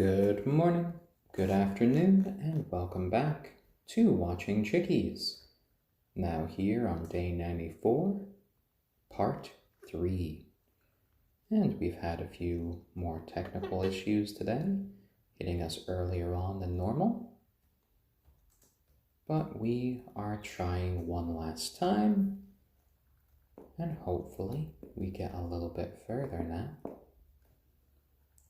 Good morning, good afternoon, and welcome back to Watching Chickies. Now here on day 94, part 3. And we've had a few more technical issues today, hitting us earlier on than normal. But we are trying one last time, and hopefully we get a little bit further now.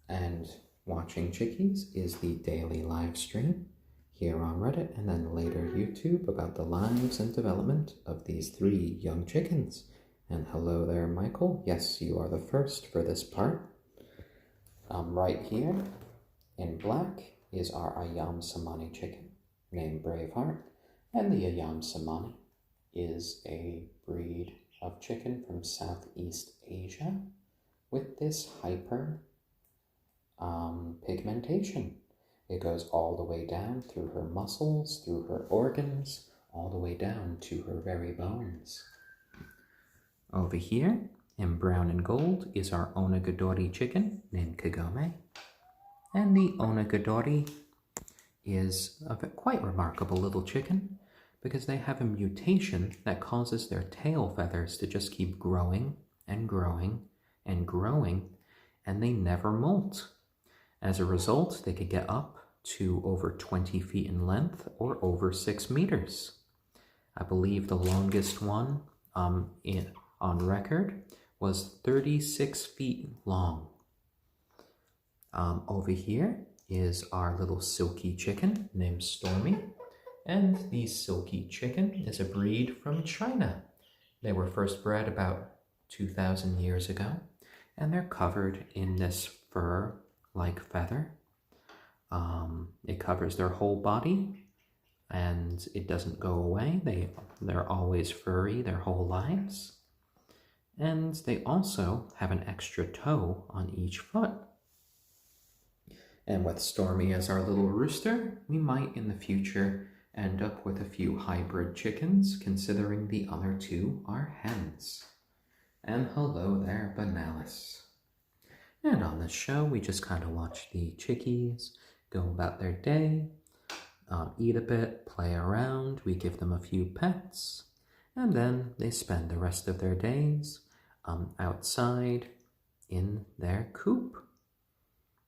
And Watching Chickies is the daily live stream here on Reddit and then later YouTube about the lives and development of these 3 young chickens. And hello there, Michael. Yes, you are the first for this part. Right here in black is our ayam cemeni chicken named Braveheart. And the ayam cemeni is a breed of chicken from Southeast Asia with this hyper pigmentation. It goes all the way down through her muscles, through her organs, all the way down to her very bones. Over here, in brown and gold, is our onagadori chicken named Kagome. And the onagadori is a quite remarkable little chicken because they have a mutation that causes their tail feathers to just keep growing and growing and growing, and they never molt. As a result, they could get up to over 20 feet in length or over 6 meters. I believe the longest one on record was 36 feet long. Over here is our little silkie chicken named Stormy. And the silkie chicken is a breed from China. They were first bred about 2,000 years ago, and they're covered in this fur-like feather. It covers their whole body, and it doesn't go away. They're always furry their whole lives. And they also have an extra toe on each foot. And with Stormy as our little rooster, we might in the future end up with a few hybrid chickens, considering the other 2 are hens. And hello there, Banalis. And on this show, we just kind of watch the chickies go about their day, eat a bit, play around, we give them a few pets, and then they spend the rest of their days outside in their coop.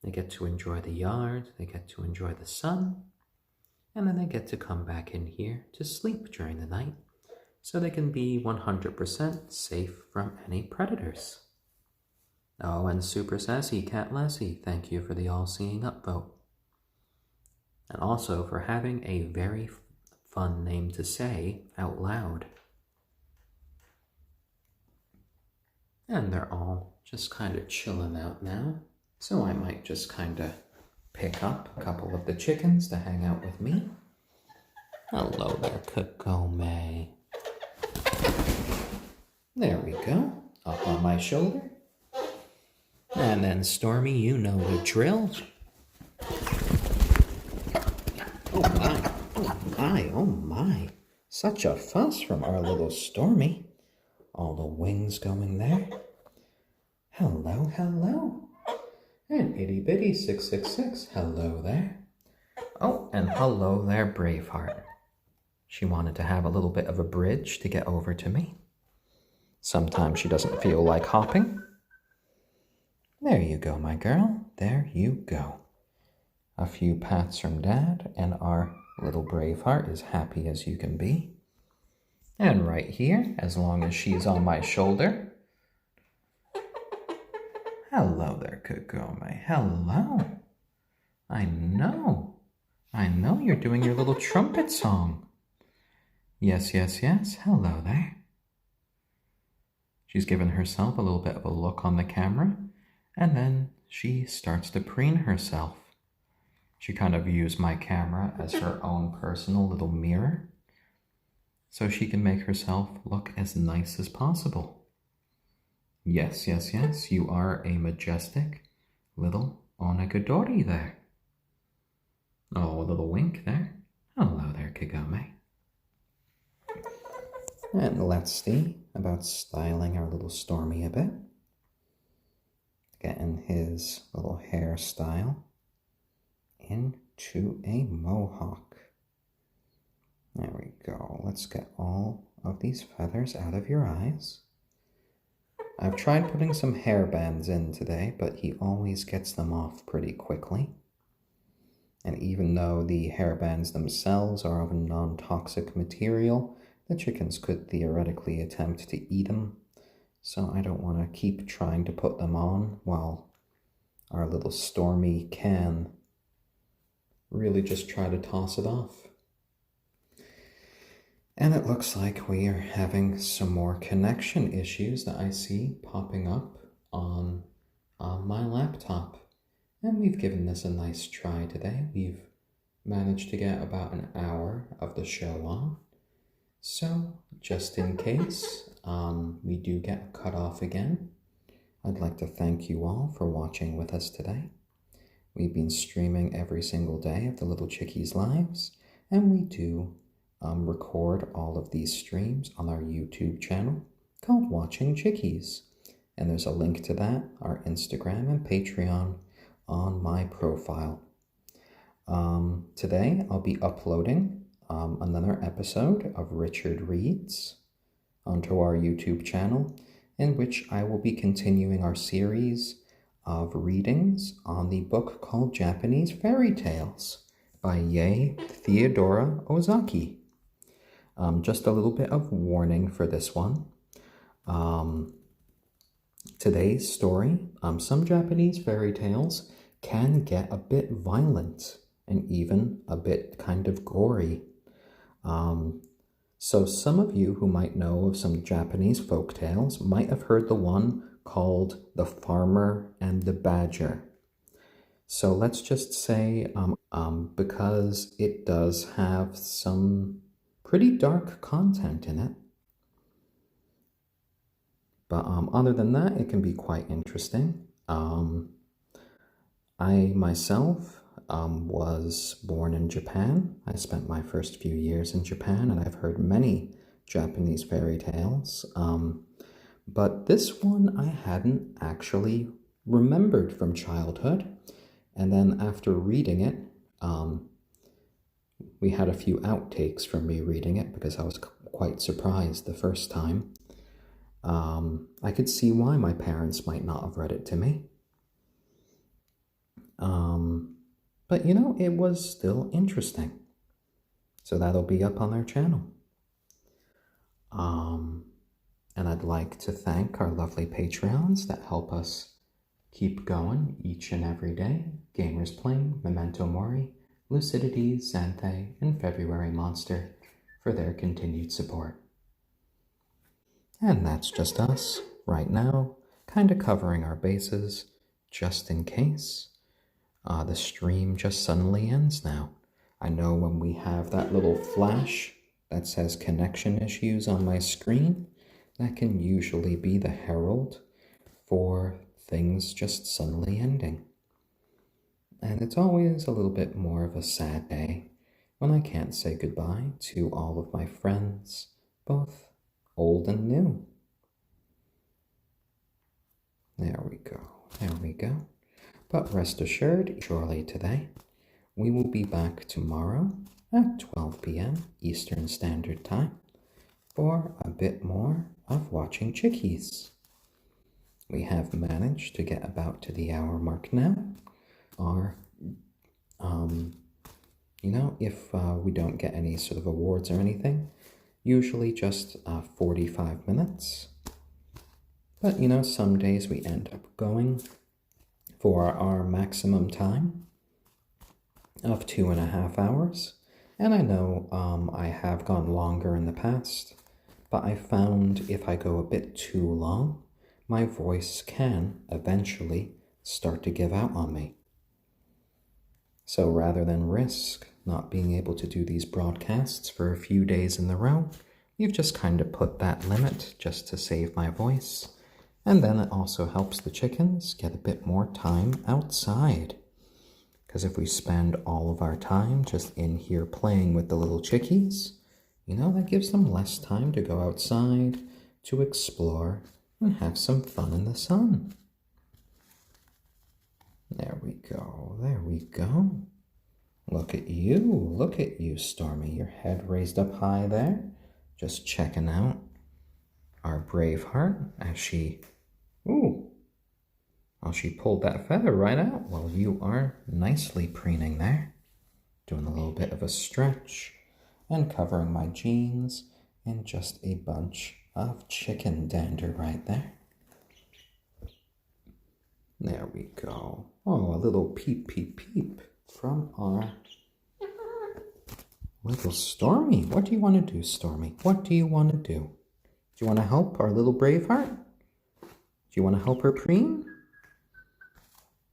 They get to enjoy the yard, they get to enjoy the sun, and then they get to come back in here to sleep during the night so they can be 100% safe from any predators. Oh, and Super Sassy Cat Lassie, thank you for the all-seeing upvote. And also for having a very fun name to say out loud. And they're all just kind of chilling out now, so I might just kind of pick up a couple of the chickens to hang out with me. Hello there, Kagome. There we go, up on my shoulder. And then Stormy, you know the drill. Oh my, oh my, oh my. Such a fuss from our little Stormy. All the wings going there. Hello, hello. And itty bitty 666, hello there. Oh, and hello there, Braveheart. She wanted to have a little bit of a bridge to get over to me. Sometimes she doesn't feel like hopping. There you go, my girl. There you go. A few pats from Dad, and our little Braveheart is happy as you can be. And right here, as long as she's on my shoulder. Hello there, Kagome. Hello. I know you're doing your little trumpet song. Yes, yes, yes. Hello there. She's given herself a little bit of a look on the camera. And then she starts to preen herself. She kind of views my camera as her own personal little mirror, so she can make herself look as nice as possible. Yes, yes, yes, you are a majestic little onagadori there. Oh, a little wink there. Hello there, Kagome. And let's see about styling our little Stormy a bit. Getting his little hairstyle into a mohawk. There we go. Let's get all of these feathers out of your eyes. I've tried putting some hair bands in today, but he always gets them off pretty quickly. And even though the hair bands themselves are of a non-toxic material, the chickens could theoretically attempt to eat them. So I don't want to keep trying to put them on while our little Stormy can really just try to toss it off. And it looks like we are having some more connection issues that I see popping up on my laptop. And we've given this a nice try today. We've managed to get about an hour of the show on. So, just in case we do get cut off again, I'd like to thank you all for watching with us today. We've been streaming every single day of the Little Chickies lives, and we do record all of these streams on our YouTube channel called Watching Chickies. And there's a link to that, our Instagram and Patreon, on my profile. Today I'll be uploading another episode of Richard Reads onto our YouTube channel, in which I will be continuing our series of readings on the book called Japanese Fairy Tales by Yae Theodora Ozaki. Just a little bit of warning for this one. Today's story, some Japanese fairy tales can get a bit violent and even a bit kind of gory. So some of you who might know of some Japanese folk tales might have heard the one called The Farmer and the Badger. So let's just say, because it does have some pretty dark content in it. But other than that, it can be quite interesting. I myself was born in Japan. I spent my first few years in Japan, and I've heard many Japanese fairy tales. But this one I hadn't actually remembered from childhood. And then after reading it, we had a few outtakes from me reading it because I was quite surprised the first time. I could see why my parents might not have read it to me. But you know, it was still interesting. So that'll be up on their channel. And I'd like to thank our lovely Patreons that help us keep going each and every day. Gamers Plain, Memento Mori, Lucidity, Xanthe, and February Monster for their continued support. And that's just us, right now, kind of covering our bases, just in case. The stream just suddenly ends now. I know when we have that little flash that says connection issues on my screen, that can usually be the herald for things just suddenly ending. And it's always a little bit more of a sad day when I can't say goodbye to all of my friends, both old and new. There we go, there we go. But rest assured, surely today, we will be back tomorrow at 12 p.m. Eastern Standard Time for a bit more of Watching Chickies. We have managed to get about to the hour mark now. If we don't get any sort of awards or anything, usually just 45 minutes. But, you know, some days we end up going for our maximum time of 2.5 hours. And I know I have gone longer in the past, but I found if I go a bit too long, my voice can eventually start to give out on me. So rather than risk not being able to do these broadcasts for a few days in a row, we've just kind of put that limit just to save my voice. And then it also helps the chickens get a bit more time outside. Because if we spend all of our time just in here playing with the little chickies, you know, that gives them less time to go outside, to explore, and have some fun in the sun. There we go, there we go. Look at you, Stormy. Your head raised up high there. Just checking out our Braveheart as she, ooh, well, she pulled that feather right out. Well, you are nicely preening there. Doing a little bit of a stretch and covering my jeans in just a bunch of chicken dander right there. There we go. Oh, a little peep, peep, peep from our little Stormy. What do you want to do, Stormy? What do you want to do? Do you want to help our little Braveheart? Do you want to help her preen?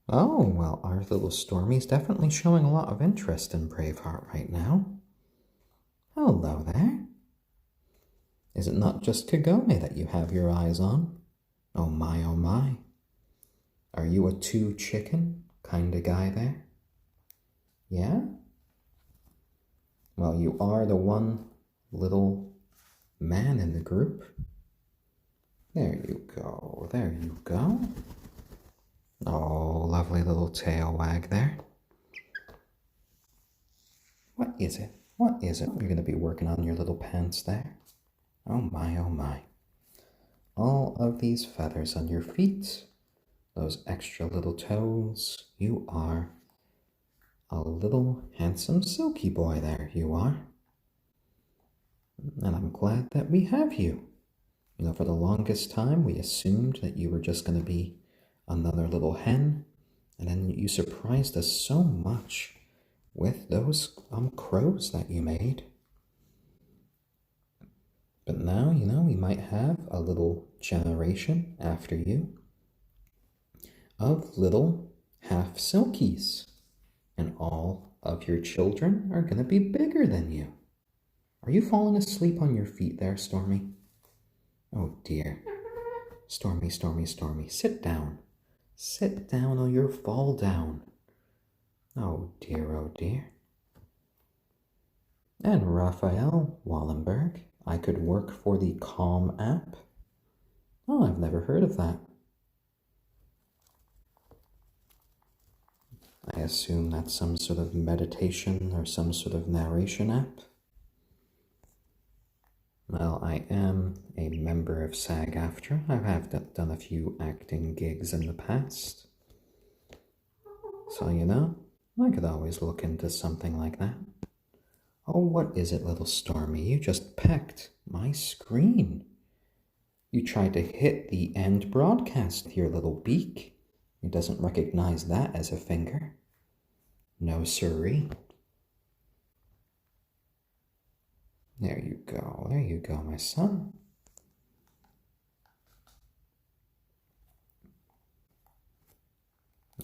Oh, well, our little Stormy's definitely showing a lot of interest in Braveheart right now. Hello there. Is it not just Kagome that you have your eyes on? Oh my, oh my. Are you a two chicken kind of guy there? Yeah? Well, you are the one little man in the group. There you go, there you go. Oh, lovely little tail wag there. What is it? What is it? You're going to be working on your little pants there. Oh my, oh my. All of these feathers on your feet, those extra little toes, you are a little handsome silky boy there, you are. And I'm glad that we have you. You know, for the longest time, we assumed that you were just going to be another little hen, and then you surprised us so much with those crows that you made. But now, you know, we might have a little generation after you of little half silkies, and all of your children are going to be bigger than you. Are you falling asleep on your feet there, Stormy? Oh dear. Stormy, Stormy, Stormy, sit down. Sit down or you'll fall down. Oh dear, oh dear. And Raphael Wallenberg, I could work for the Calm app. Oh, I've never heard of that. I assume that's some sort of meditation or some sort of narration app. Well, I am a member of SAG-AFTRA. I have done a few acting gigs in the past. So, you know, I could always look into something like that. Oh, what is it, little Stormy? You just pecked my screen. You tried to hit the end broadcast with your little beak. It doesn't recognize that as a finger. No siree. There you go, my son.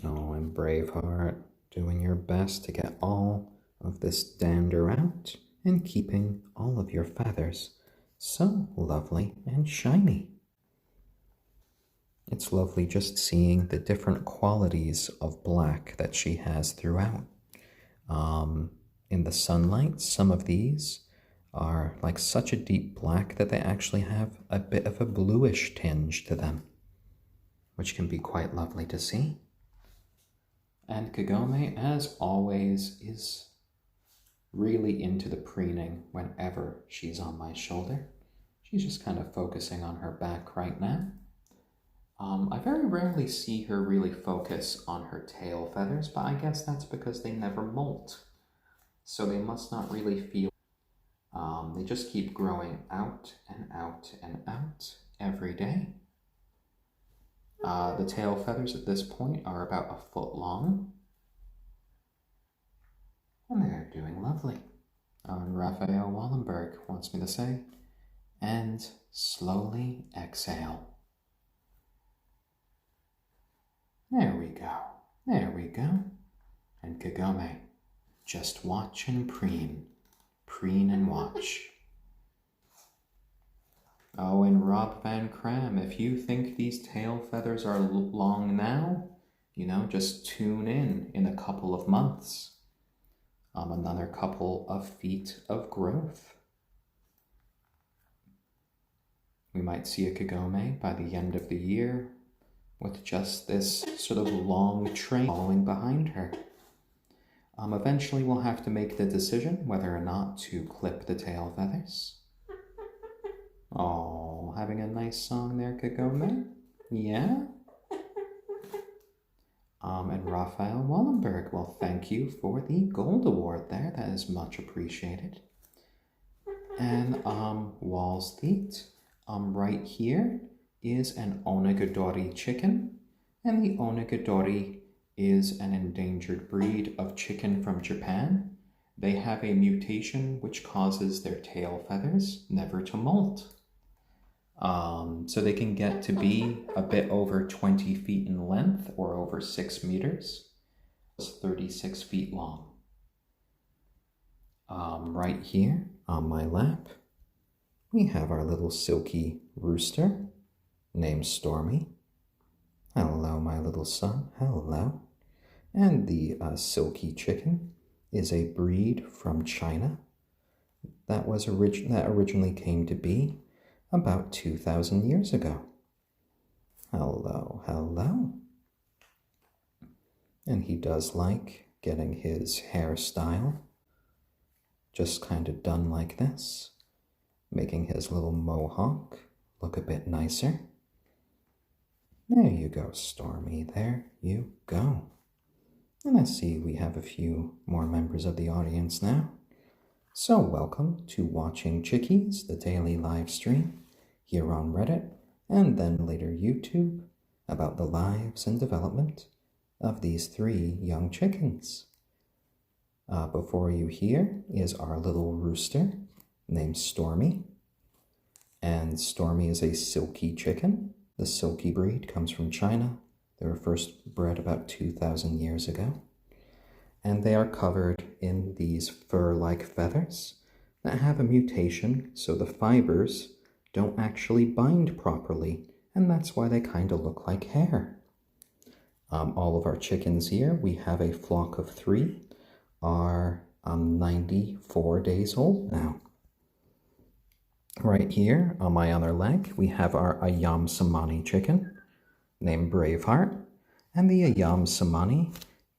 Oh, and Braveheart, doing your best to get all of this dander out and keeping all of your feathers so lovely and shiny. It's lovely just seeing the different qualities of black that she has throughout. In the sunlight, some of these are like such a deep black that they actually have a bit of a bluish tinge to them, which can be quite lovely to see. And Kagome, as always, is really into the preening whenever she's on my shoulder. She's just kind of focusing on her back right now. I very rarely see her really focus on her tail feathers, but I guess that's because they never molt. So they must not really feel. They just keep growing out and out and out every day. The tail feathers at this point are about a foot long. And they're doing lovely. And Raphael Wallenberg wants me to say, and slowly exhale. There we go. There we go. And Kagome, just watch and preen. Preen and watch. Oh, and Rob Van Cram, if you think these tail feathers are long now, you know, just tune in a couple of months. Another couple of feet of growth. We might see a Kagome by the end of the year with just this sort of long train following behind her. Eventually we'll have to make the decision whether or not to clip the tail feathers. Oh, having a nice song there, Kagome? Yeah? And Raphael Wallenberg, well, thank you for the gold award there. That is much appreciated. And, Wall's Theat, right here is an onagadori chicken. And the onagadori is an endangered breed of chicken from Japan. They have a mutation which causes their tail feathers never to molt. So they can get to be a bit over 20 feet in length or over 6 meters. It's 36 feet long. Right here on my lap, we have our little silky rooster named Stormy. Hello, my little son. Hello. And the silky chicken is a breed from China that originally came to be about 2,000 years ago. Hello, hello. And he does like getting his hairstyle just kind of done like this, making his little mohawk look a bit nicer. There you go, Stormy. There you go. And I see we have a few more members of the audience now. So welcome to watching Chickies, the daily live stream here on Reddit, and then later YouTube, about the lives and development of these 3 young chickens. Before you here is our little rooster named Stormy. And Stormy is a silky chicken. The silky breed comes from China. They were first bred about 2,000 years ago. And they are covered in these fur-like feathers that have a mutation, so the fibers don't actually bind properly, and that's why they kind of look like hair. All of our chickens here, we have a flock of 3, are 94 days old now. Right here on my other leg, we have our ayam cemeni chicken named Braveheart. And the ayam cemeni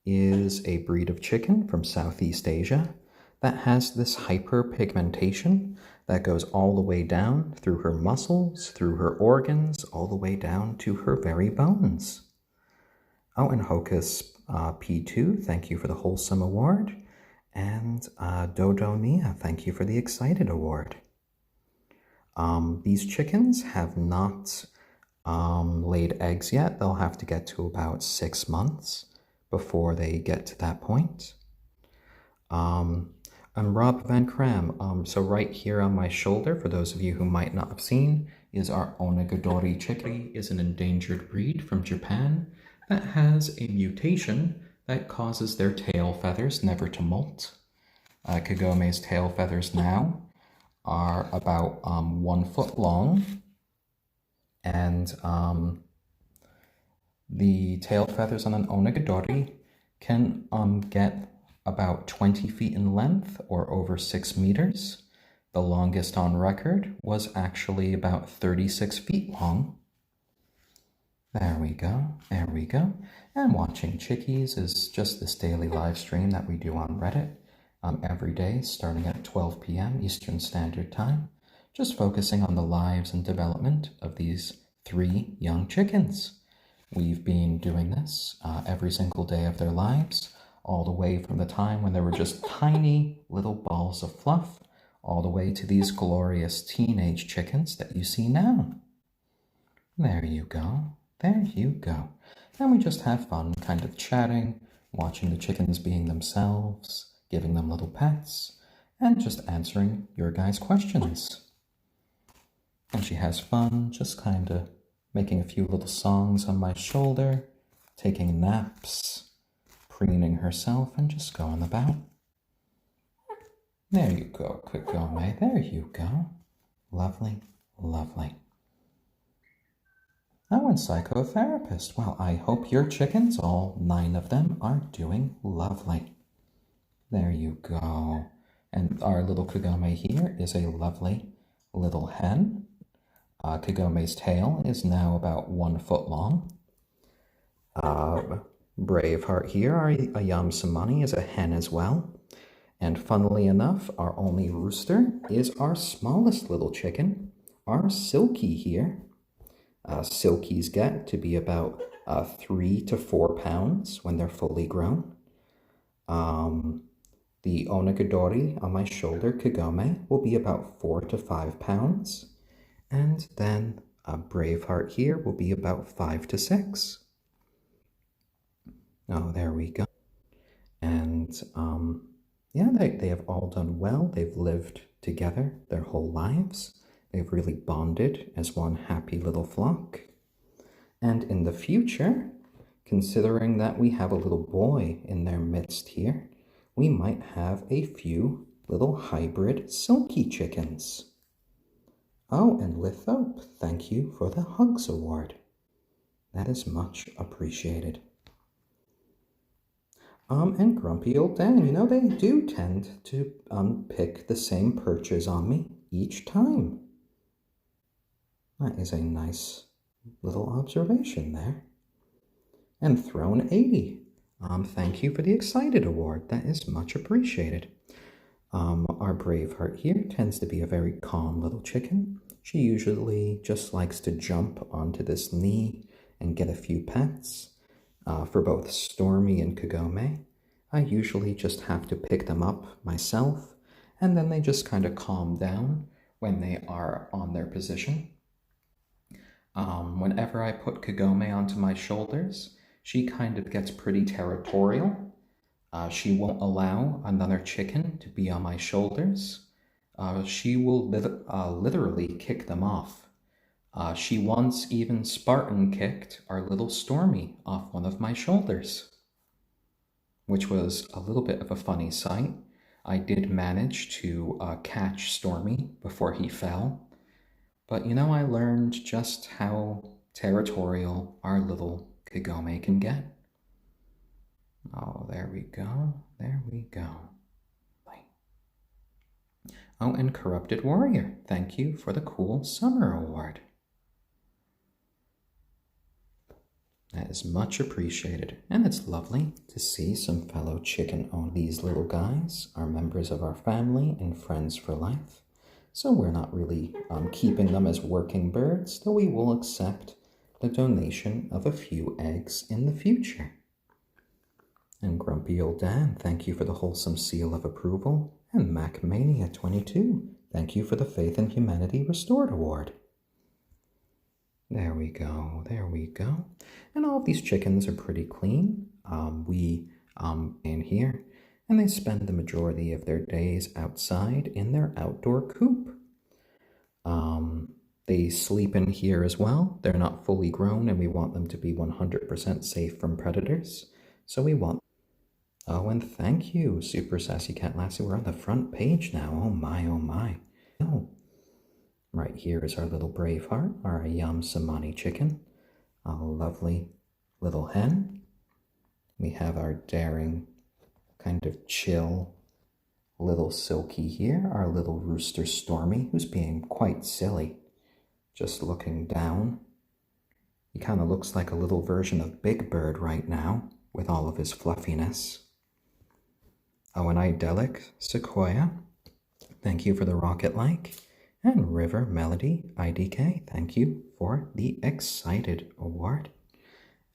is a breed of chicken from Southeast Asia that has this hyperpigmentation that goes all the way down through her muscles, through her organs, all the way down to her very bones. Oh, and Hocus P2, thank you for the Wholesome Award. And Dodo Nia, thank you for the Excited Award. These chickens have not laid eggs yet. They'll have to get to about 6 months before they get to that point. I'm Rob Van Cram. So right here on my shoulder, for those of you who might not have seen, is our onagadori chicken. It is an endangered breed from Japan that has a mutation that causes their tail feathers never to molt. Kagome's tail feathers now are about 1 foot long, and the tail feathers on an onagadori can get about 20 feet in length or over 6 meters. The longest on record was actually about 36 feet long. There we go, there we go. And watching Chickies is just this daily live stream that we do on Reddit every day, starting at 12 p.m. Eastern Standard Time, just focusing on the lives and development of these 3 young chickens. We've been doing this every single day of their lives, all the way from the time when they were just tiny little balls of fluff, all the way to these glorious teenage chickens that you see now. There you go. There you go. And we just have fun kind of chatting, watching the chickens being themselves, giving them little pets, and just answering your guys' questions. And she has fun, just kind of making a few little songs on my shoulder, taking naps, preening herself, and just going about. There you go, Kagome. There you go. Lovely, lovely. Oh, and psychotherapist. Well, I hope your chickens, all 9 of them, are doing lovely. There you go. And our little Kagome here is a lovely little hen. Kagome's tail is now about 1 foot long. Braveheart here, our ayam cemeni, is a hen as well. And funnily enough, our only rooster is our smallest little chicken, our silkie here. Silkies get to be about 3 to 4 pounds when they're fully grown. The onagadori on my shoulder, Kagome, will be about 4 to 5 pounds. And then Braveheart here will be about 5 to 6. Oh, there we go. And yeah, they have all done well. They've lived together their whole lives. They've really bonded as one happy little flock. And in the future, considering that we have a little boy in their midst here, we might have a few little hybrid silky chickens. Oh, and Lithope, thank you for the Hugs Award. That is much appreciated. And Grumpy Old Dan, you know, they do tend to pick the same perches on me each time. That is a nice little observation there. And Throne 80, thank you for the Excited Award. That is much appreciated. Our Braveheart here tends to be a very calm little chicken. She usually just likes to jump onto this knee and get a few pets. For both Stormy and Kagome, I usually just have to pick them up myself, and then they just kind of calm down when they are on their position. Whenever I put Kagome onto my shoulders, she kind of gets pretty territorial. She won't allow another chicken to be on my shoulders. She will literally kick them off. She once even Spartan kicked our little Stormy off one of my shoulders, which was a little bit of a funny sight. I did manage to catch Stormy before he fell, but you know, I learned just how territorial our little Kagome can get. Oh, there we go, there we go. Oh, and Corrupted Warrior, thank you for the cool Summer Award. That is much appreciated, and it's lovely to see some fellow chicken owners. These little guys are members of our family and friends for life, so we're not really keeping them as working birds, though we will accept the donation of a few eggs in the future. And Grumpy Old Dan, thank you for the wholesome seal of approval, and MacMania22, thank you for the Faith and Humanity Restored Award. There we go, there we go. And all of these chickens are pretty clean. In here, and they spend the majority of their days outside in their outdoor coop. They sleep in here as well. They're not fully grown, and we want them to be 100% safe from predators. So we want... Oh, and thank you, Super Sassy Cat Lassie. We're on the front page now. Oh my, oh my. Oh. Right here is our little Braveheart, our ayam cemeni chicken. A lovely little hen. We have our daring, kind of chill little Silkie here, our little rooster Stormy, who's being quite silly, just looking down. He kind of looks like a little version of Big Bird right now, with all of his fluffiness. Oh, and Idyllic Sequoia, thank you for the rocket-like. And River Melody IDK, thank you for the Excited Award.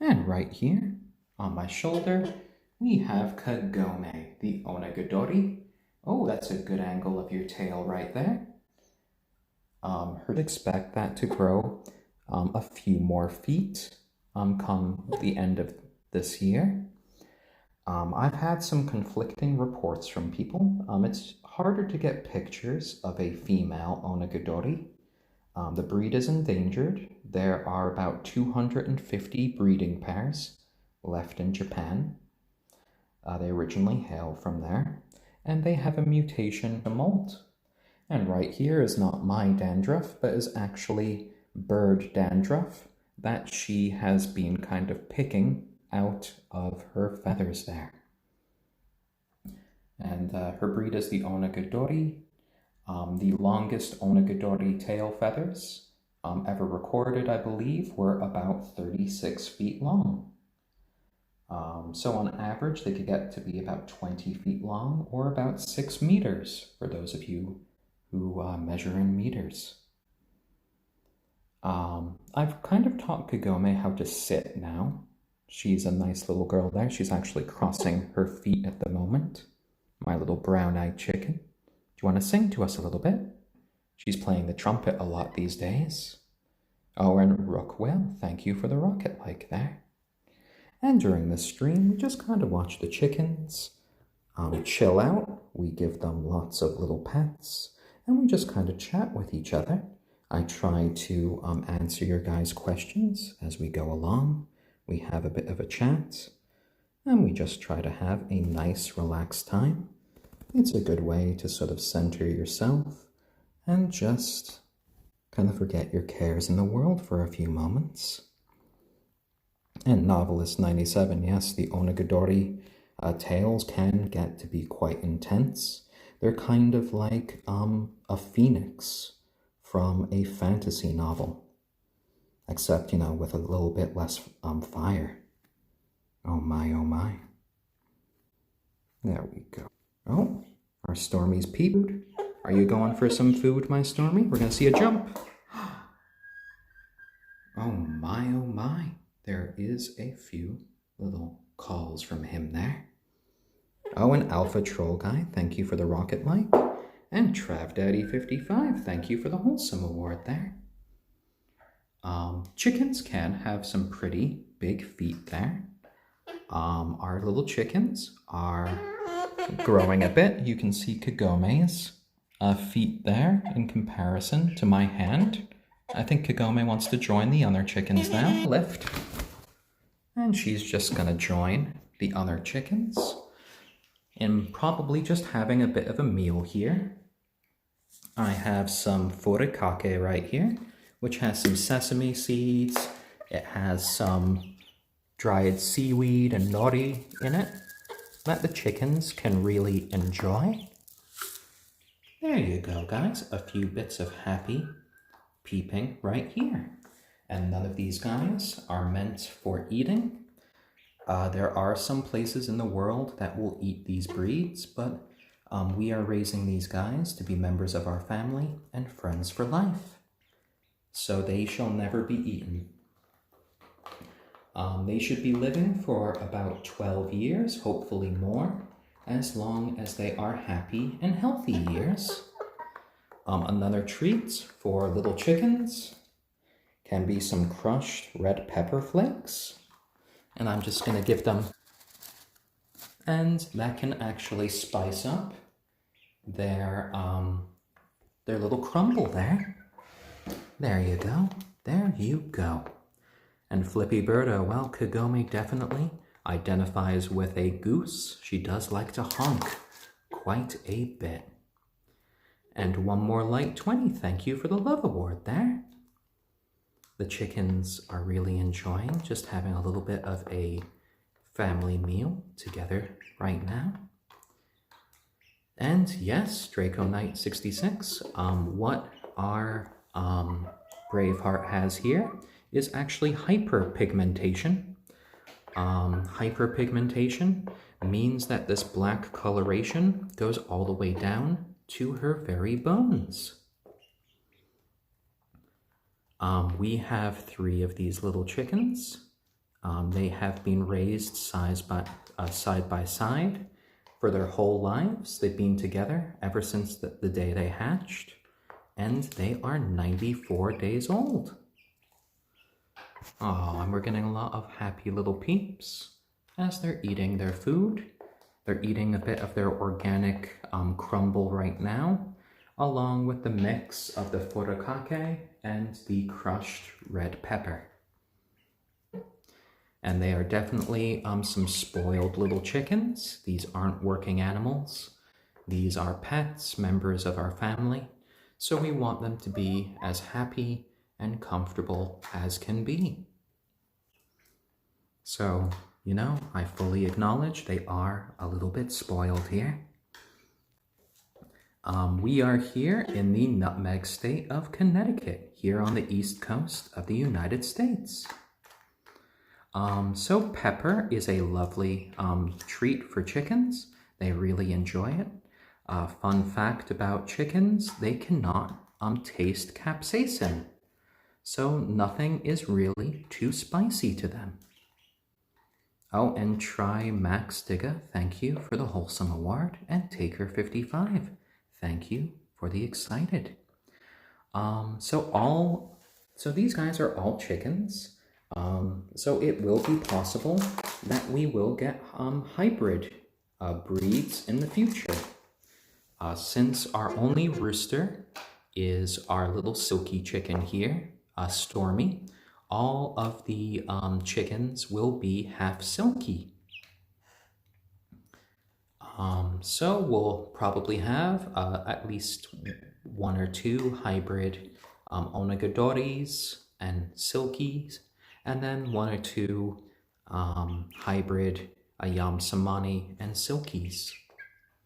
And right here, on my shoulder, we have Kagome, the onagadori. Oh, that's a good angle of your tail right there. Expect that to grow a few more feet come the end of this year. I've had some conflicting reports from people. It's harder to get pictures of a female onagadori. The breed is endangered. There are about 250 breeding pairs left in Japan. They originally hail from there, and they have a mutation to molt. And right here is not my dandruff, but is actually bird dandruff that she has been kind of picking out of her feathers there. And her breed is the onagadori. The longest onagadori tail feathers ever recorded, I believe, were about 36 feet long. So on average, they could get to be about 20 feet long or about 6 meters for those of you who measure in meters. I've kind of taught Kagome how to sit now. She's a nice little girl there. She's actually crossing her feet at the moment. My little brown-eyed chicken. Do you want to sing to us a little bit? She's playing the trumpet a lot these days. Oh, and Rookwill, thank you for the rocket like there. And during the stream, we just kind of watch the chickens chill out. We give them lots of little pets, and we just kind of chat with each other. I try to answer your guys' questions as we go along. We have a bit of a chat, and we just try to have a nice, relaxed time. It's a good way to sort of center yourself and just kind of forget your cares in the world for a few moments. And Novelist 97, yes, the onagadori tales can get to be quite intense. They're kind of like a phoenix from a fantasy novel, except, you know, with a little bit less fire. Oh my, oh my. There we go. Oh, our Stormy's peeped. Are you going for some food, my Stormy? We're going to see a jump. Oh my. There is a few little calls from him there. Oh, and Alpha Troll Guy, thank you for the rocket like. And Trav Daddy 55, thank you for the wholesome award there. Chickens can have some pretty big feet there. Our little chickens are growing a bit. You can see Kagome's feet there in comparison to my hand. I think Kagome wants to join the other chickens now. Lift. And she's just going to join the other chickens in probably just having a bit of a meal here. I have some furikake right here, which has some sesame seeds. It has some dried seaweed and nori in it that the chickens can really enjoy. There you go, guys. A few bits of happy peeping right here. And none of these guys are meant for eating. There are some places in the world that will eat these breeds, but we are raising these guys to be members of our family and friends for life. So they shall never be eaten. They should be living for about 12 years, hopefully more, as long as they are happy and healthy years. Another treat for little chickens can be some crushed red pepper flakes. And I'm just going to give them, and that can actually spice up their little crumble there. There you go. There you go. And Flippy Birdo, well, Kagome definitely identifies with a goose. She does like to honk quite a bit. And one more light 20. Thank you for the love award there. The chickens are really enjoying just having a little bit of a family meal together right now. And yes, Draco Knight 66, what our Braveheart has here is actually hyperpigmentation. Hyperpigmentation means that this black coloration goes all the way down to her very bones. We have 3 of these little chickens. They have been raised side by side for their whole lives. They've been together ever since the day they hatched, and they are 94 days old. Oh, and we're getting a lot of happy little peeps as they're eating their food. They're eating a bit of their organic crumble right now, along with the mix of the furikake and the crushed red pepper. And they are definitely some spoiled little chickens. These aren't working animals. These are pets, members of our family. So we want them to be as happy and comfortable as can be. So, you know, I fully acknowledge they are a little bit spoiled here. We are here in the nutmeg state of Connecticut, here on the east coast of the United States. So pepper is a lovely treat for chickens. They really enjoy it. Fun fact about chickens, they cannot taste capsaicin. So nothing is really too spicy to them. Oh, and try Max Digga, thank you for the wholesome award, and Taker55, thank you for the excited. So these guys are all chickens. So it will be possible that we will get hybrid breeds in the future. Since our only rooster is our little silky chicken here, Stormy, all of the chickens will be half silky. So we'll probably have at least 1 or 2 hybrid onagadoris and silkies, and then 1 or 2 hybrid ayam cemeni and silkies.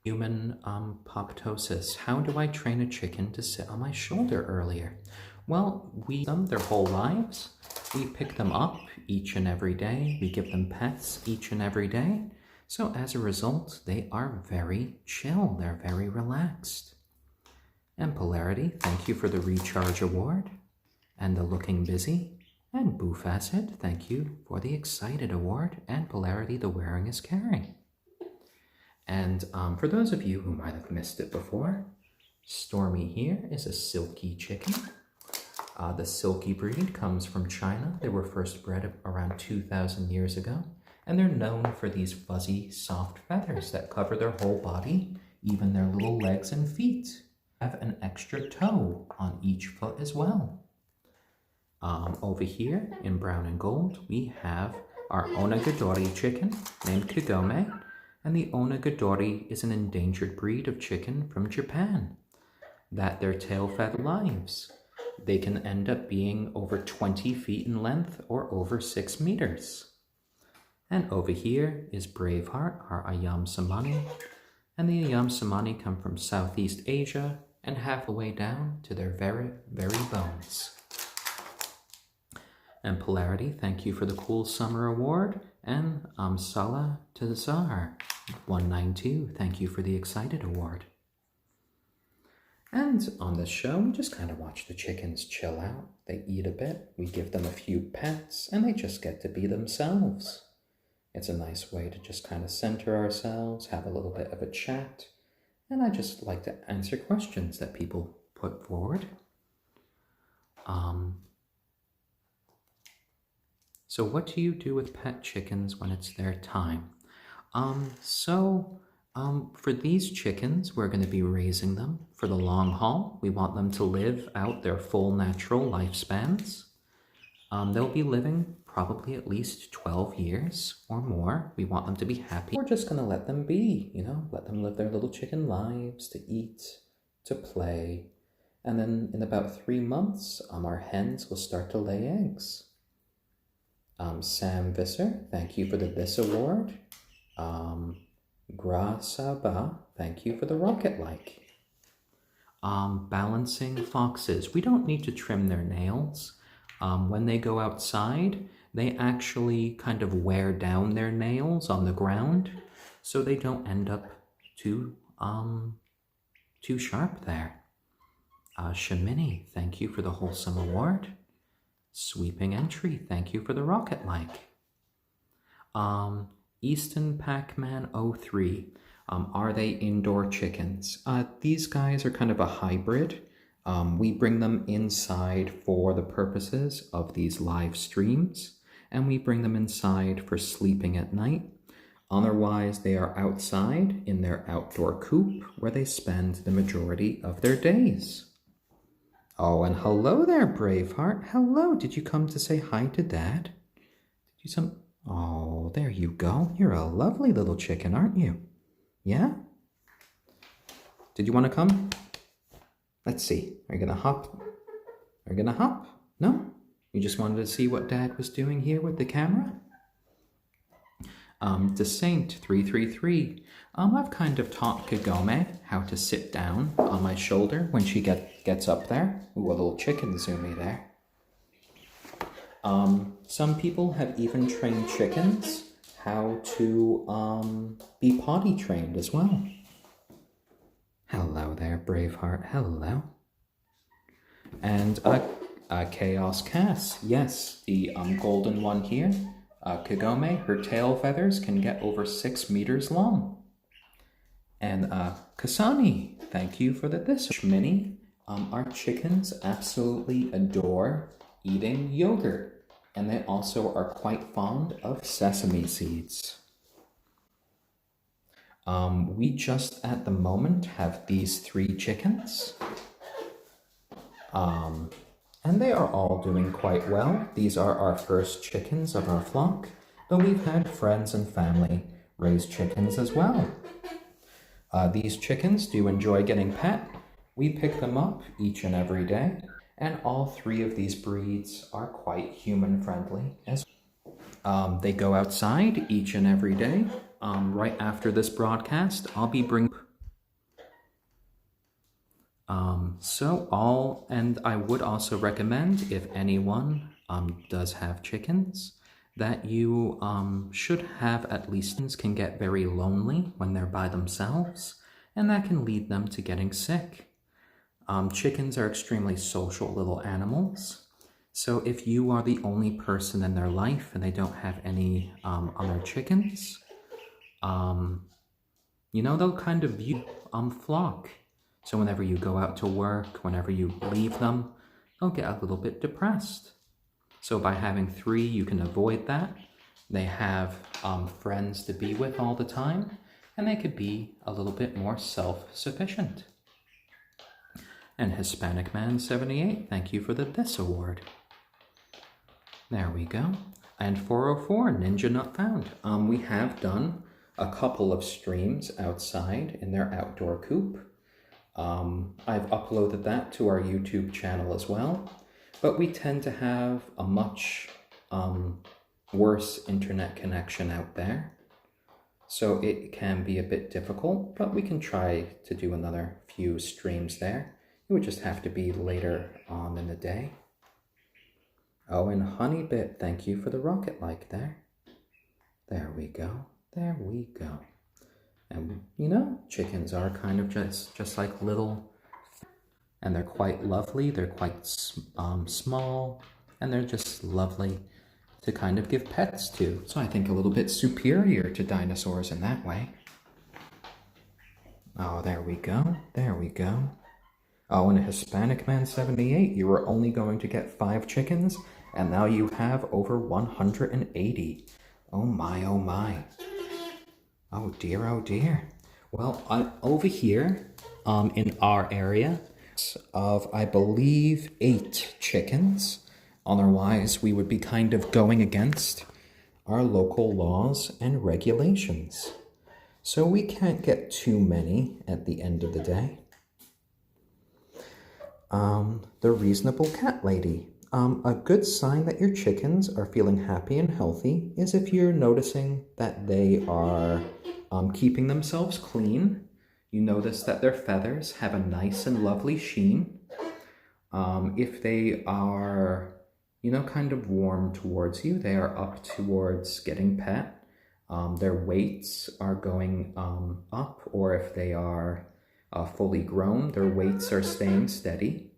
Human apoptosis. How do I train a chicken to sit on my shoulder earlier? Well, we them their whole lives. We pick them up each and every day. We give them pets each and every day. So as a result, they are very chill. They're very relaxed. And Polarity, thank you for the Recharge Award. And the Looking Busy. And Boof Acid, thank you for the Excited Award. And Polarity, the Wearing is Caring. And for those of you who might have missed it before, Stormy here is a silky chicken. The silky breed comes from China. They were first bred around 2,000 years ago. And they're known for these fuzzy, soft feathers that cover their whole body, even their little legs and feet. Have an extra toe on each foot as well. Over here in brown and gold, we have our onagadori chicken named Kagome. And the onagadori is an endangered breed of chicken from Japan. That their tail-fed lives. They can end up being over 20 feet in length or over 6 meters. And over here is Braveheart, our ayam cemeni. And the ayam cemeni come from Southeast Asia and halfway down to their very, very bones. And Polarity, thank you for the Cool Summer Award. And Sala Tazar 192, thank you for the Excited Award. And on this show, we just kind of watch the chickens chill out. They eat a bit, we give them a few pets, and they just get to be themselves. It's a nice way to just kind of center ourselves, have a little bit of a chat, and I just like to answer questions that people put forward. So what do you do with pet chickens when it's their time? For these chickens, we're going to be raising them for the long haul. We want them to live out their full natural lifespans. They'll be living probably at least 12 years or more. We want them to be happy. We're just going to let them be, let them live their little chicken lives, to eat, to play. And then in about 3 months, our hens will start to lay eggs. Sam Visser, thank you for the Vis Award. Grasaba, thank you for the Rocket-like. Balancing foxes. We don't need to trim their nails. When they go outside, they actually kind of wear down their nails on the ground, so they don't end up too sharp there. Cemeni, thank you for the Wholesome Award. Sweeping Entry, thank you for the Rocket-like. Easton Pac-Man 03, are they indoor chickens? These guys are kind of a hybrid. We bring them inside for the purposes of these live streams, and we bring them inside for sleeping at night. Otherwise, they are outside in their outdoor coop where they spend the majority of their days. Oh, and hello there, Braveheart. Hello, did you come to say hi to Dad? Oh, there you go. You're a lovely little chicken, aren't you? Yeah? Did you want to come? Let's see. Are you going to hop? Are you going to hop? No? You just wanted to see what Dad was doing here with the camera? Desaint333. I've kind of taught Kagome how to sit down on my shoulder when she gets up there. Ooh, a little chicken zoomy there. Some people have even trained chickens how to be potty trained as well. Hello there, Braveheart. Hello. And a Chaos Cass. Yes, the golden one here. Kagome, her tail feathers can get over 6 meters long. And Kasani, thank you for this. Cemeni, our chickens absolutely adore eating yogurt. And they also are quite fond of sesame seeds. We just at the moment have these 3 chickens. And they are all doing quite well. These are our first chickens of our flock, but we've had friends and family raise chickens as well. These chickens do enjoy getting pet. We pick them up each and every day, and all 3 of these breeds are quite human friendly as well. They go outside each and every day. Right after this broadcast, I'll be bringing and I would also recommend, if anyone does have chickens, that you should have at least can get very lonely when they're by themselves, and that can lead them to getting sick. Chickens are extremely social little animals, so if you are the only person in their life and they don't have any other chickens, they'll kind of view flock. So whenever you go out to work, whenever you leave them, they'll get a little bit depressed. So by having 3, you can avoid that. They have friends to be with all the time, and they could be a little bit more self-sufficient. And Hispanic Man 78, thank you for this award. There we go. And 404, Ninja Not Found. We have done a couple of streams outside in their outdoor coop. I've uploaded that to our YouTube channel as well, but we tend to have a much worse internet connection out there, so it can be a bit difficult, but we can try to do another few streams there. It would just have to be later on in the day. Oh, and Honeybit, thank you for the rocket like there. There we go. There we go. And, chickens are kind of just like little, and they're quite lovely. They're quite small, and they're just lovely to kind of give pets to. So I think a little bit superior to dinosaurs in that way. Oh, there we go. There we go. Oh, and a Hispanic Man 78, you were only going to get 5 chickens, and now you have over 180. Oh my, oh my. Oh dear, oh dear. Well, over here, in our area, of, I believe, 8 chickens. Otherwise, we would be kind of going against our local laws and regulations. So we can't get too many at the end of the day. The Reasonable Cat Lady. A good sign that your chickens are feeling happy and healthy is if you're noticing that they are keeping themselves clean. You notice that their feathers have a nice and lovely sheen. If they are, kind of warm towards you, they are up towards getting pet. Their weights are going up, or if they are fully grown, their weights are staying steady.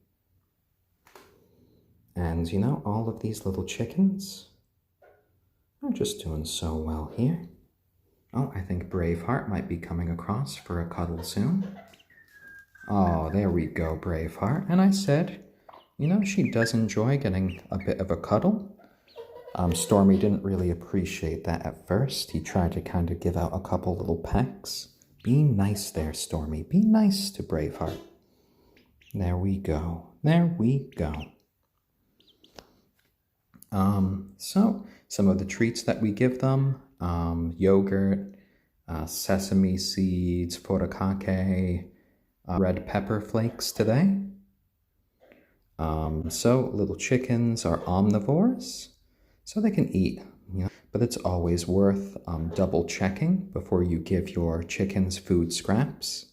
And, all of these little chickens are just doing so well here. Oh, I think Braveheart might be coming across for a cuddle soon. Oh, there we go, Braveheart. And I said, she does enjoy getting a bit of a cuddle. Stormy didn't really appreciate that at first. He tried to kind of give out a couple little pecks. Be nice there, Stormy. Be nice to Braveheart. There we go. There we go. So some of the treats that we give them, yogurt, sesame seeds, furikake, red pepper flakes today. So little chickens are omnivores, so they can eat, but it's always worth double checking before you give your chickens food scraps.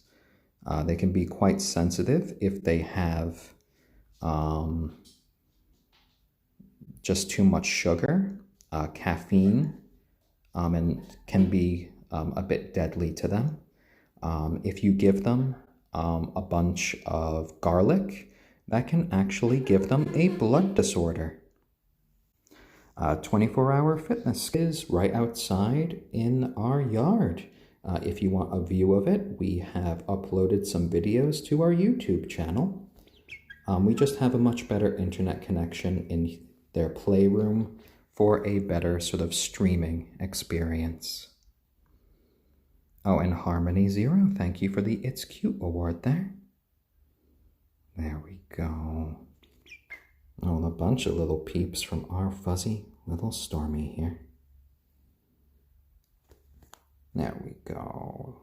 They can be quite sensitive if they have just too much sugar, caffeine, and can be a bit deadly to them. If you give them a bunch of garlic, that can actually give them a blood disorder. 24-hour fitness is right outside in our yard. If you want a view of it, we have uploaded some videos to our YouTube channel. We just have a much better internet connection in their playroom for a better sort of streaming experience. Oh, and Harmony Zero, thank you for the It's Cute award there. There we go. Oh, a bunch of little peeps from our fuzzy little Stormy here. There we go.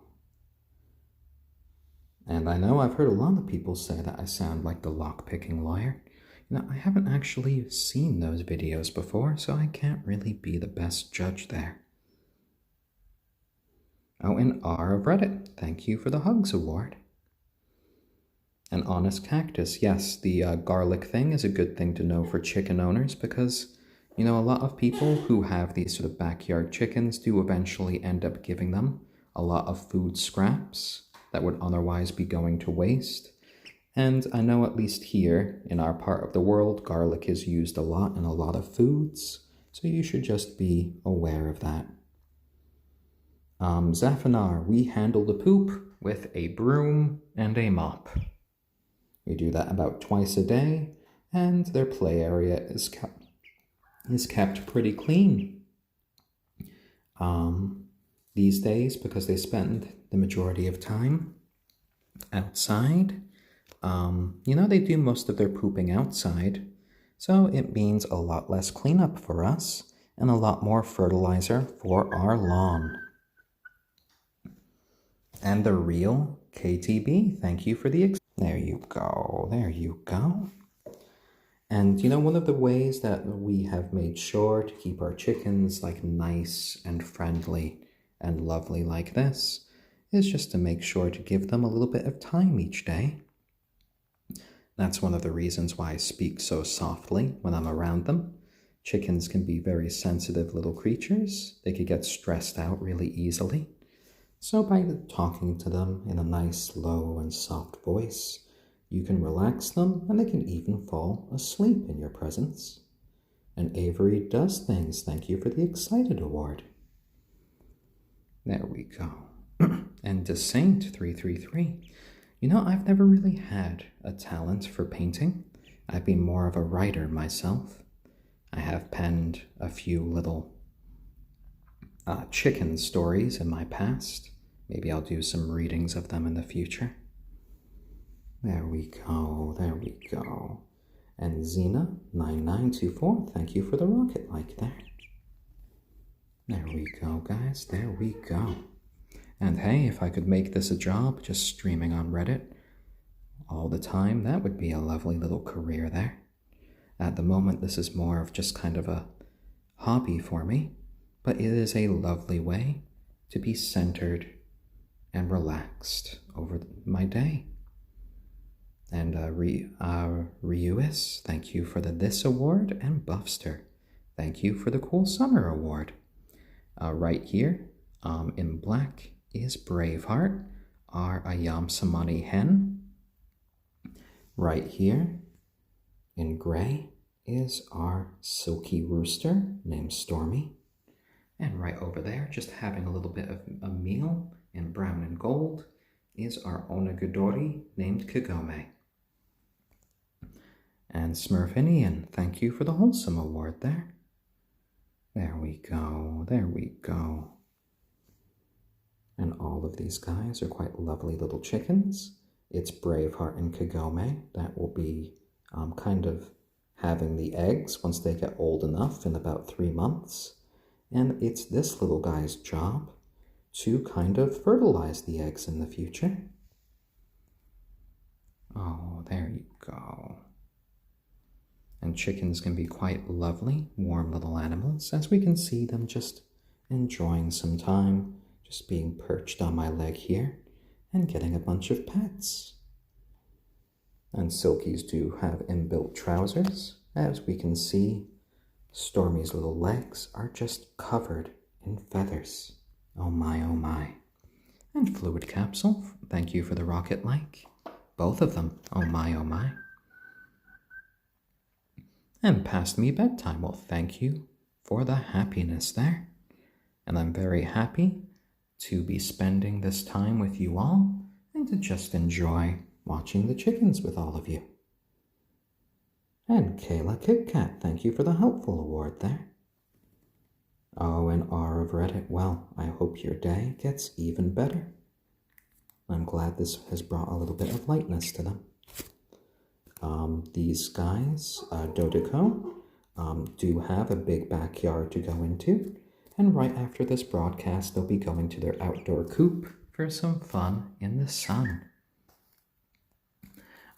And I know I've heard a lot of people say that I sound like the lock-picking lawyer. You know, I haven't actually seen those videos before, so I can't really be the best judge there. Oh, and R of Reddit, thank you for the Hugs Award. An Honest Cactus, yes, the garlic thing is a good thing to know for chicken owners because, you know, a lot of people who have these sort of backyard chickens do eventually end up giving them a lot of food scraps that would otherwise be going to waste. And I know at least here in our part of the world, garlic is used a lot in a lot of foods, so you should just be aware of that. Zafanar, we handle the poop with a broom and a mop. We do that about twice a day, and their play area is kept pretty clean. These days, because they spend the majority of time outside, you know, they do most of their pooping outside, so it means a lot less cleanup for us and a lot more fertilizer for our lawn. And the real KTB, thank you for the there you go, there you go. And you know, one of the ways that we have made sure to keep our chickens like nice and friendly and lovely like this is just to make sure to give them a little bit of time each day. That's one of the reasons why I speak so softly when I'm around them. Chickens can be very sensitive little creatures. They could get stressed out really easily. So by talking to them in a nice, low and soft voice, you can relax them and they can even fall asleep in your presence. And Avery does things. Thank you for the Excited Award. There we go. And Desaint333. You know, I've never really had a talent for painting. I've been more of a writer myself. I have penned a few little chicken stories in my past. Maybe I'll do some readings of them in the future. There we go, there we go. And Xena9924, thank you for the rocket like there. There we go, guys, there we go. And hey, if I could make this a job, just streaming on Reddit all the time, that would be a lovely little career there. At the moment, this is more of just kind of a hobby for me, but it is a lovely way to be centered and relaxed over my day. And Ryuis, thank you for the This Award, and Buffster, thank you for the Cool Summer Award. Right here, in black is Braveheart, our ayam cemeni hen. Right here, in gray, is our silky rooster named Stormy. And right over there, just having a little bit of a meal in brown and gold, is our onagadori named Kagome. And Smurfinian, thank you for the Wholesome Award there. There we go, there we go. And all of these guys are quite lovely little chickens. It's Braveheart and Kagome that will be kind of having the eggs once they get old enough in about 3 months. And it's this little guy's job to kind of fertilize the eggs in the future. Oh, there you go. And chickens can be quite lovely, warm little animals, as we can see them just enjoying some time, just being perched on my leg here, and getting a bunch of pets. And silkies do have inbuilt trousers, as we can see Stormy's little legs are just covered in feathers. Oh my, oh my. And Fluid Capsule, thank you for the rocket like. Both of them, oh my, oh my. And Past Me Bedtime, well, thank you for the happiness there. And I'm very happy to be spending this time with you all and to just enjoy watching the chickens with all of you. And Kayla Kit Kat, thank you for the helpful award there. Oh, and R of Reddit, well, I hope your day gets even better. I'm glad this has brought a little bit of lightness to them. These guys, Dodico, do have a big backyard to go into, and right after this broadcast, they'll be going to their outdoor coop for some fun in the sun.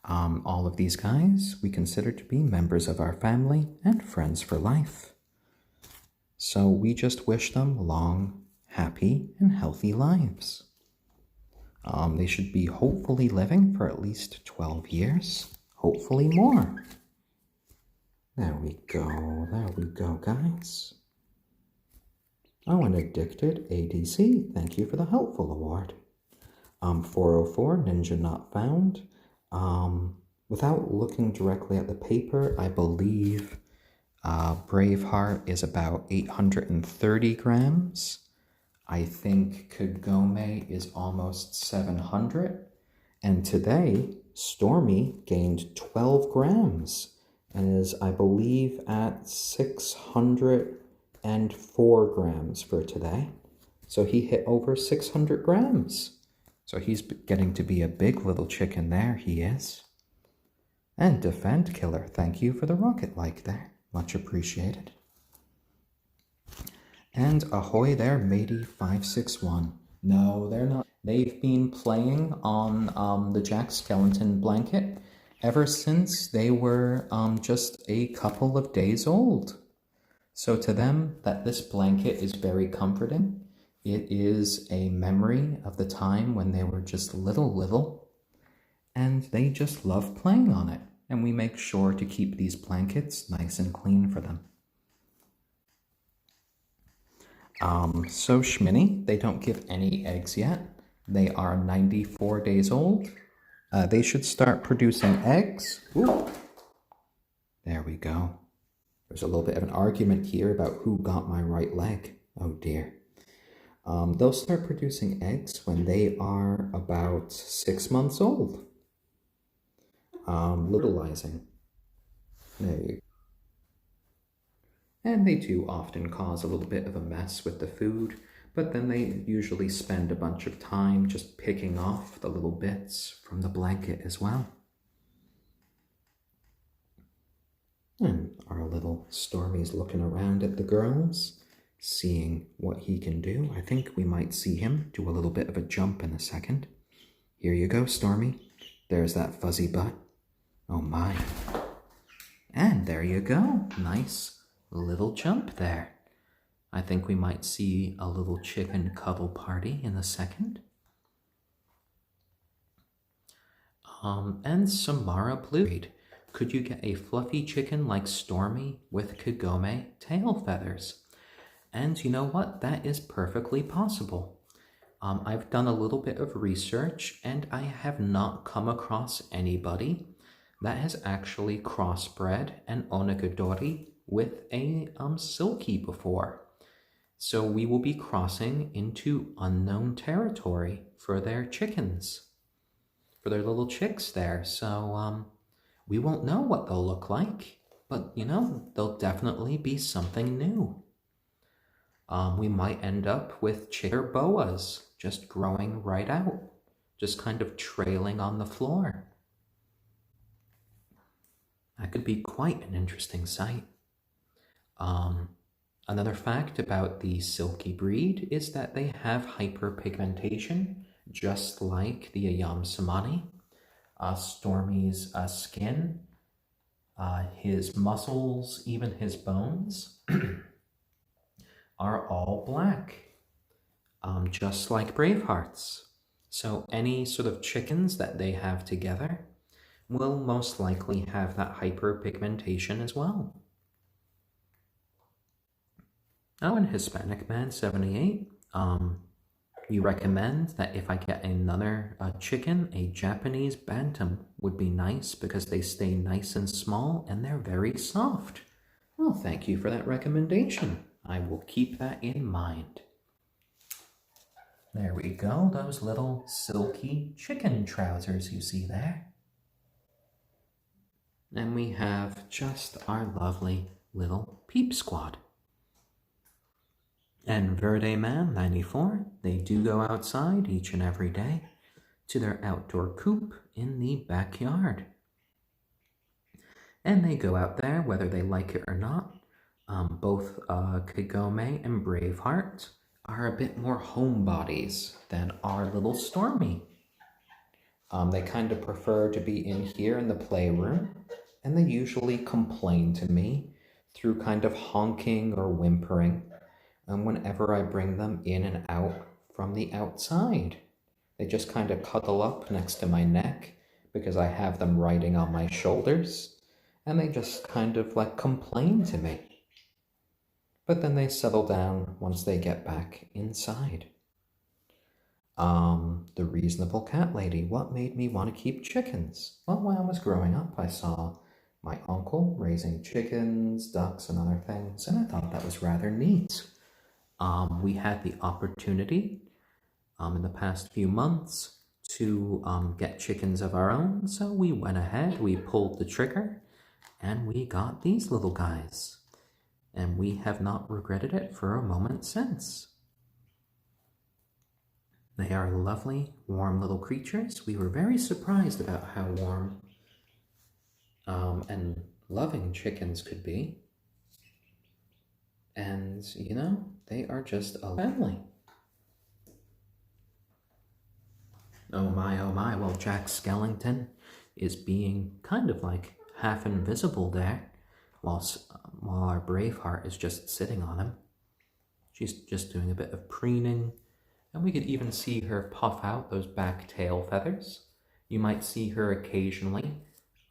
All of these guys we consider to be members of our family and friends for life. So we just wish them long, happy, and healthy lives. They should be hopefully living for at least 12 years, hopefully more. There we go, guys. Oh, and Addicted ADC, thank you for the helpful award. 404, Ninja Not Found. Without looking directly at the paper, I believe Braveheart is about 830 grams. I think Kagome is almost 700. And today, Stormy gained 12 grams and is, I believe, at 604 grams for today. So he hit over 600 grams. So he's getting to be a big little chicken there, he is. And Defend Killer, thank you for the rocket like there. Much appreciated. And ahoy there, matey 561. No, they're not. They've been playing on the Jack Skellington blanket ever since they were just a couple of days old. So to them, this blanket is very comforting. It is a memory of the time when they were just little, and they just love playing on it. And we make sure to keep these blankets nice and clean for them. So cemeni, they don't give any eggs yet. They are 94 days old. They should start producing eggs. Ooh. There we go. There's a little bit of an argument here about who got my right leg. Oh dear. They'll start producing eggs when they are about 6 months old. Littleizing. There you go. And they do often cause a little bit of a mess with the food, but then they usually spend a bunch of time just picking off the little bits from the blanket as well. And our little Stormy's looking around at the girls, seeing what he can do. I think we might see him do a little bit of a jump in a second. Here you go, Stormy. There's that fuzzy butt. Oh my. And there you go. Nice little jump there. I think we might see a little chicken cuddle party in a second. And Samara Blue. Could you get a fluffy chicken like Stormy with Kagome tail feathers? And you know what? That is perfectly possible. I've done a little bit of research and I have not come across anybody that has actually crossbred an onagadori with a silkie before. So we will be crossing into unknown territory for their chickens, for their little chicks there. So we won't know what they'll look like, but you know, they'll definitely be something new. We might end up with chicker boas just growing right out, just kind of trailing on the floor. That could be quite an interesting sight. Another fact about the silkie breed is that they have hyperpigmentation, just like the ayam cemeni. Stormy's skin, his muscles, even his bones are all black, just like Braveheart's. So any sort of chickens that they have together will most likely have that hyperpigmentation as well. Oh, and Hispanic Man 78. You recommend that if I get another chicken, a Japanese bantam would be nice because they stay nice and small and they're very soft. Well, thank you for that recommendation. I will keep that in mind. There we go, those little silky chicken trousers you see there. And we have just our lovely little peep squad. And Verde Man 94, they do go outside each and every day to their outdoor coop in the backyard. And they go out there whether they like it or not. Both Kagome and Braveheart are a bit more homebodies than our little Stormy. They kind of prefer to be in here in the playroom, and they usually complain to me through kind of honking or whimpering whenever I bring them in and out from the outside. They just kind of cuddle up next to my neck because I have them riding on my shoulders, and they just kind of like complain to me. But then they settle down once they get back inside. The reasonable cat lady, what made me want to keep chickens? Well, when I was growing up, I saw my uncle raising chickens, ducks, and other things, and I thought that was rather neat. We had the opportunity in the past few months to get chickens of our own, so we went ahead, we pulled the trigger, and we got these little guys. And we have not regretted it for a moment since. They are lovely, warm little creatures. We were very surprised about how warm and loving chickens could be. And, you know, they are just a family. Oh my, well, Jack Skellington is being kind of like half invisible there, while our Braveheart is just sitting on him. She's just doing a bit of preening, and we could even see her puff out those back tail feathers. You might see her occasionally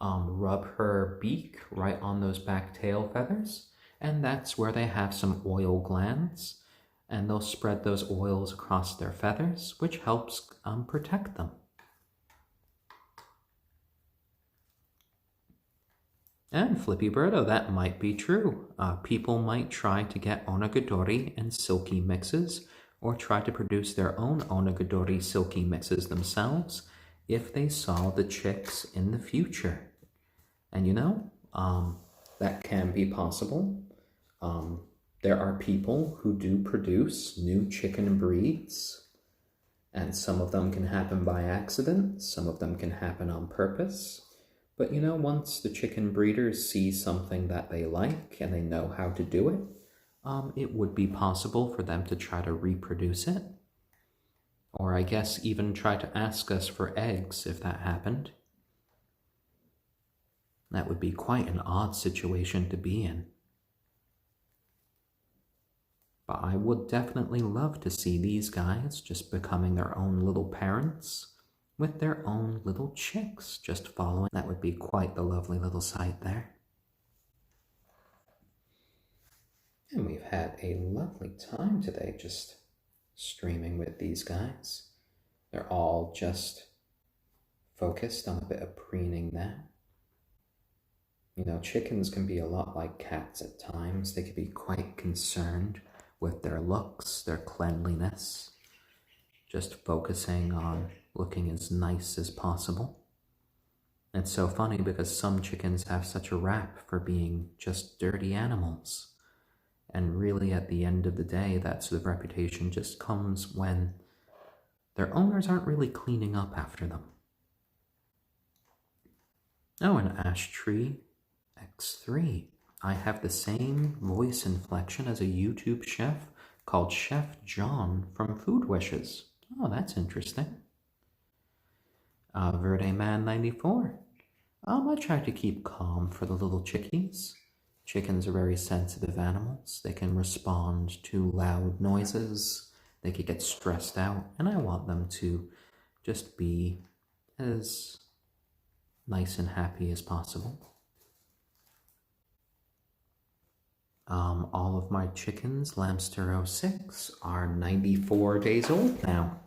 rub her beak right on those back tail feathers, and that's where they have some oil glands, and they'll spread those oils across their feathers, which helps protect them. And Flippy Birdo, that might be true. People might try to get onagadori and silkie mixes, or try to produce their own onagadori silkie mixes themselves if they saw the chicks in the future. And you know, that can be possible. There are people who do produce new chicken breeds, and some of them can happen by accident, some of them can happen on purpose. But you know, once the chicken breeders see something that they like and they know how to do it, it would be possible for them to try to reproduce it. Or I guess even try to ask us for eggs if that happened. That would be quite an odd situation to be in. But I would definitely love to see these guys just becoming their own little parents with their own little chicks just following. That would be quite the lovely little sight there. And we've had a lovely time today just streaming with these guys. They're all just focused on a bit of preening there. You know, chickens can be a lot like cats at times. They can be quite concerned with their looks, their cleanliness, just focusing on looking as nice as possible. It's so funny because some chickens have such a rap for being just dirty animals. And really at the end of the day, that sort of reputation just comes when their owners aren't really cleaning up after them. Oh, and Ash Tree X3. I have the same voice inflection as a YouTube chef called Chef John from Food Wishes. Oh, that's interesting. Verde Man 94. I try to keep calm for the little chickies. Chickens are very sensitive animals. They can respond to loud noises. They could get stressed out, and I want them to just be as nice and happy as possible. All of my chickens, Lamster 06, are 94 days old now.